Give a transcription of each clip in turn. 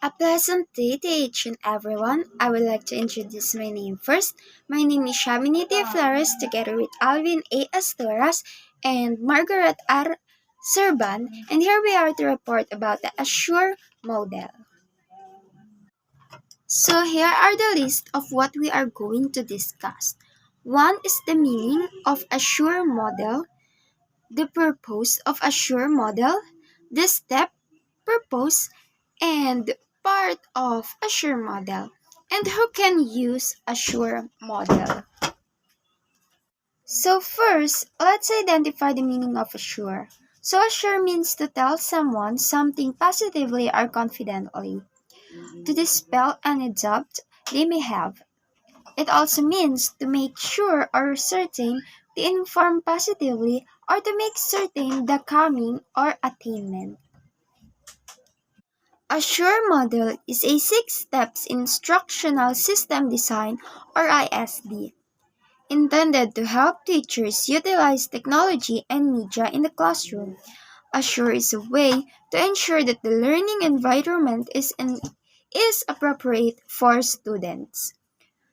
A pleasant day to each and everyone. I would like to introduce my name first. My name is Shaminie T. Flores together with Alvin A. Esturas and Margarette R. Surban, and here we are to report about the Assure model. So here are the list of what we are going to discuss. One is the meaning of Assure model, the purpose of Assure model, the step, purpose, and part of Assure model, and who can use Assure model. So first, let's identify the meaning of Assure. So Assure means to tell someone something positively or confidently, to dispel any doubt they may have. It also means to make sure or certain, to inform positively, or to make certain the coming or attainment. A SURE model is a six steps instructional system design or ISD, intended to help teachers utilize technology and media in the classroom. A SURE is a way to ensure that the learning environment is appropriate for students.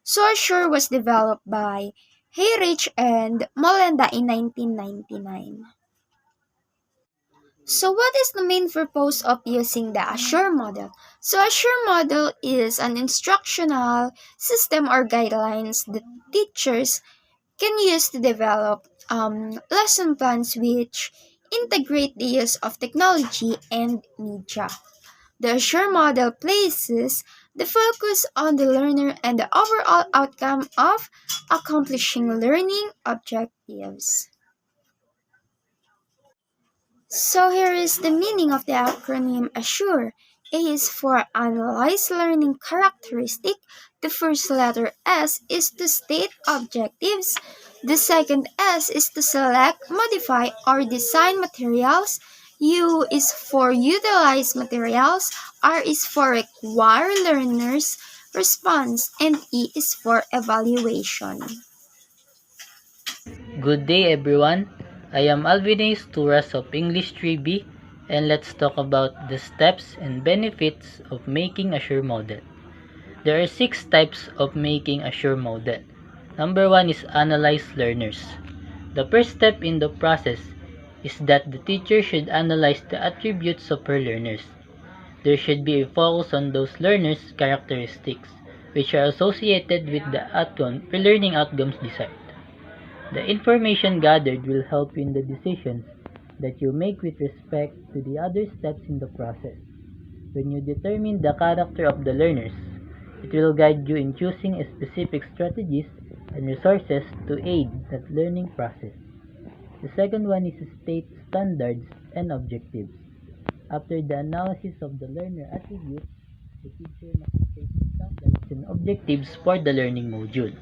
So a SURE was developed by Heyrich and Molenda in 1999. So what is the main purpose of using the Assure model? So Assure model is an instructional system or guidelines that teachers can use to develop lesson plans which integrate the use of technology and media. The Assure model places the focus on the learner and the overall outcome of accomplishing learning objectives. So here is the meaning of the acronym ASSURE. A is for Analyze Learning Characteristic. The first letter S is to state objectives. The second S is to select, modify, or design materials. U is for Utilize materials. R is for Require learners' response. And E is for Evaluation. Good day everyone. I am Alvin A. Esturas of English 3B, and let's talk about the steps and benefits of making a sure model. There are six types of making a sure model. Number one is analyze learners. The first step in the process is that the teacher should analyze the attributes of her learners. There should be a focus on those learners' characteristics which are associated with the learning outcomes desired. The information gathered will help you in the decisions that you make with respect to the other steps in the process. When you determine the character of the learners, it will guide you in choosing specific strategies and resources to aid that learning process. The second one is state standards and objectives. After the analysis of the learner attributes, the teacher must state standards and objectives for the learning module.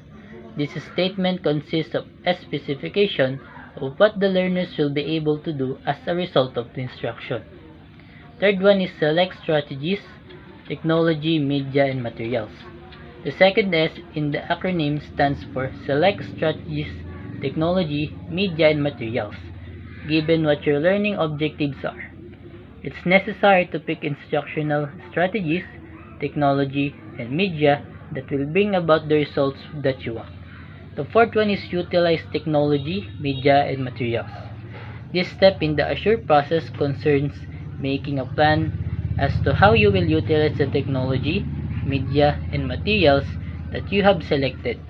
This statement consists of a specification of what the learners will be able to do as a result of the instruction. Third one is select strategies, technology, media, and materials. The second S in the acronym stands for select strategies, technology, media, and materials, given what your learning objectives are. It's necessary to pick instructional strategies, technology, and media that will bring about the results that you want. The fourth one is utilize technology, media, and materials. This step in the Assure process concerns making a plan as to how you will utilize the technology, media, and materials that you have selected.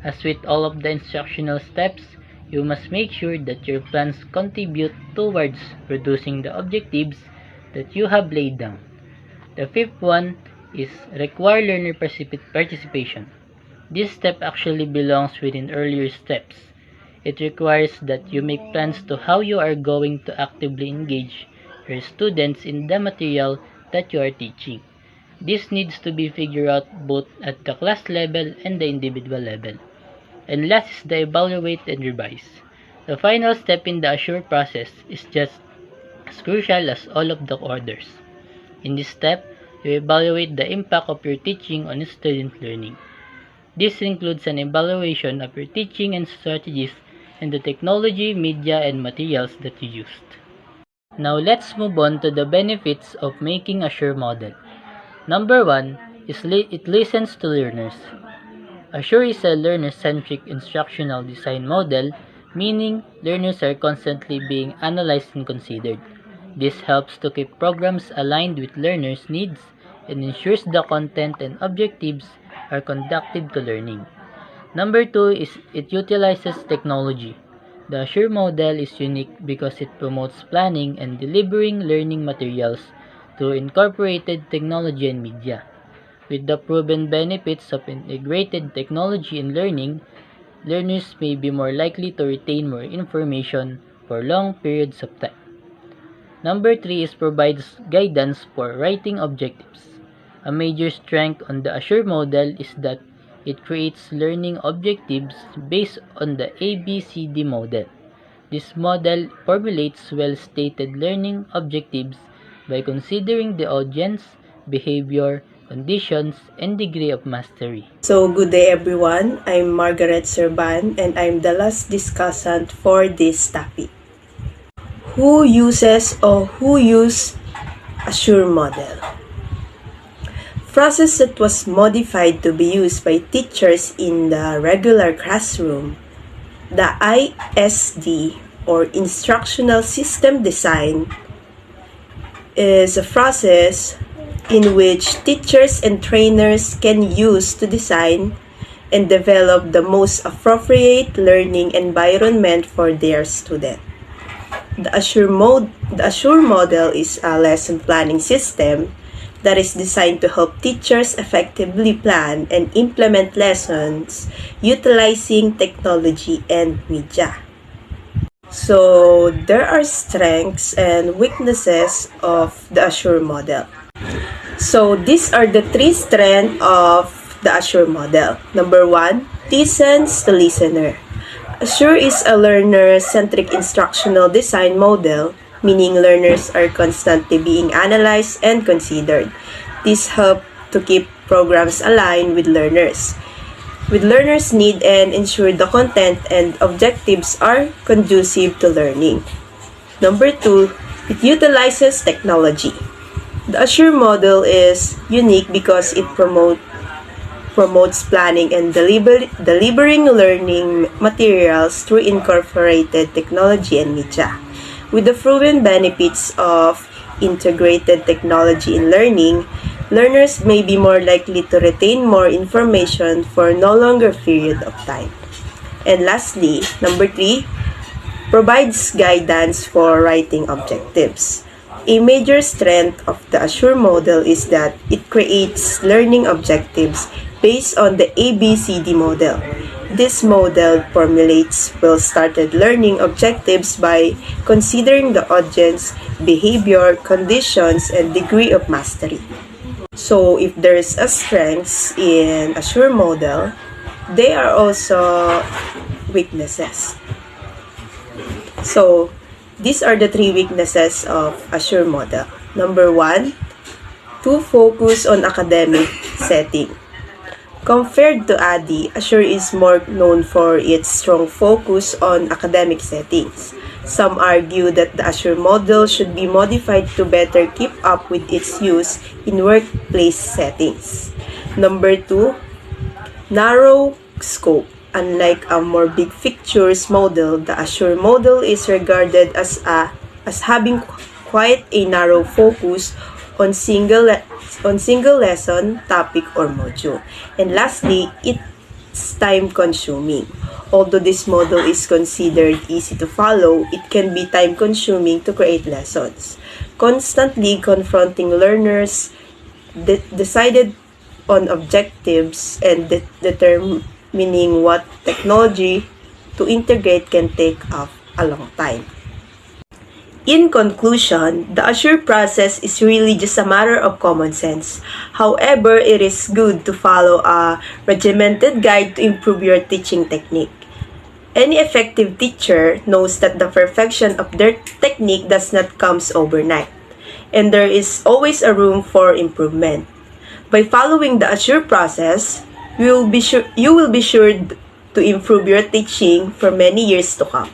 As with all of the instructional steps, you must make sure that your plans contribute towards producing the objectives that you have laid down. The fifth one is require learner participation. This step actually belongs within earlier steps. It requires that you make plans to how you are going to actively engage your students in the material that you are teaching. This needs to be figured out both at the class level and the individual level. And last is the evaluate and revise. The final step in the Assure process is just as crucial as all of the others. In this step, you evaluate the impact of your teaching on student learning. This includes an evaluation of your teaching and strategies and the technology, media, and materials that you used. Now let's move on to the benefits of making a sure model. Number 1 is it listens to learners. Assure is a learner-centric instructional design model, meaning learners are constantly being analyzed and considered. This helps to keep programs aligned with learners' needs and ensures the content and objectives are conducive to learning. Number 2 is it utilizes technology. The Assure model is unique because it promotes planning and delivering learning materials through incorporated technology and media. With the proven benefits of integrated technology in learning, learners may be more likely to retain more information for long periods of time. Number 3 is provides guidance for writing objectives. A major strength on the Assure model is that it creates learning objectives based on the ABCD model. This model formulates well-stated learning objectives by considering the audience, behavior, conditions, and degree of mastery. So, good day everyone. I'm Margaret Surban and I'm the last discussant for this topic. Who uses or who use Assure model? Process that was modified to be used by teachers in the regular classroom. The ISD or Instructional System Design is a process in which teachers and trainers can use to design and develop the most appropriate learning environment for their student. The Assure model is a lesson planning system that is designed to help teachers effectively plan and implement lessons utilizing technology and media. So, there are strengths and weaknesses of the Assure model. So, these are the three strengths of the Assure model. Number 1, listens to listener. Assure is a learner-centric instructional design model, meaning learners are constantly being analyzed and considered. This helps to keep programs aligned with learners' need and ensure the content and objectives are conducive to learning. Number 2, it utilizes technology. The Assure model is unique because it promotes planning and delivering learning materials through incorporated technology and media. With the proven benefits of integrated technology in learning, learners may be more likely to retain more information for no longer period of time. And lastly, number 3, provides guidance for writing objectives. A major strength of the Assure model is that it creates learning objectives based on the ABCD model. This model formulates well-started learning objectives by considering the audience, behavior, conditions, and degree of mastery. So, if there's a strengths in Assure model, there are also weaknesses. So, these are the three weaknesses of Assure model. Number 1, to focus on academic setting. Compared to ADI, Assure is more known for its strong focus on academic settings. Some argue that the Assure model should be modified to better keep up with its use in workplace settings. Number 2, narrow scope. Unlike a more big pictures model, the Assure model is regarded as having quite a narrow focus on single lesson, topic, or module. And lastly, it's time-consuming. Although this model is considered easy to follow, it can be time-consuming to create lessons. Constantly confronting learners, decided on objectives, and determining what technology to integrate can take a long time. In conclusion, the Assure process is really just a matter of common sense. However, it is good to follow a regimented guide to improve your teaching technique. Any effective teacher knows that the perfection of their technique does not come overnight, and there is always a room for improvement. By following the Assure process, you will be sure to improve your teaching for many years to come.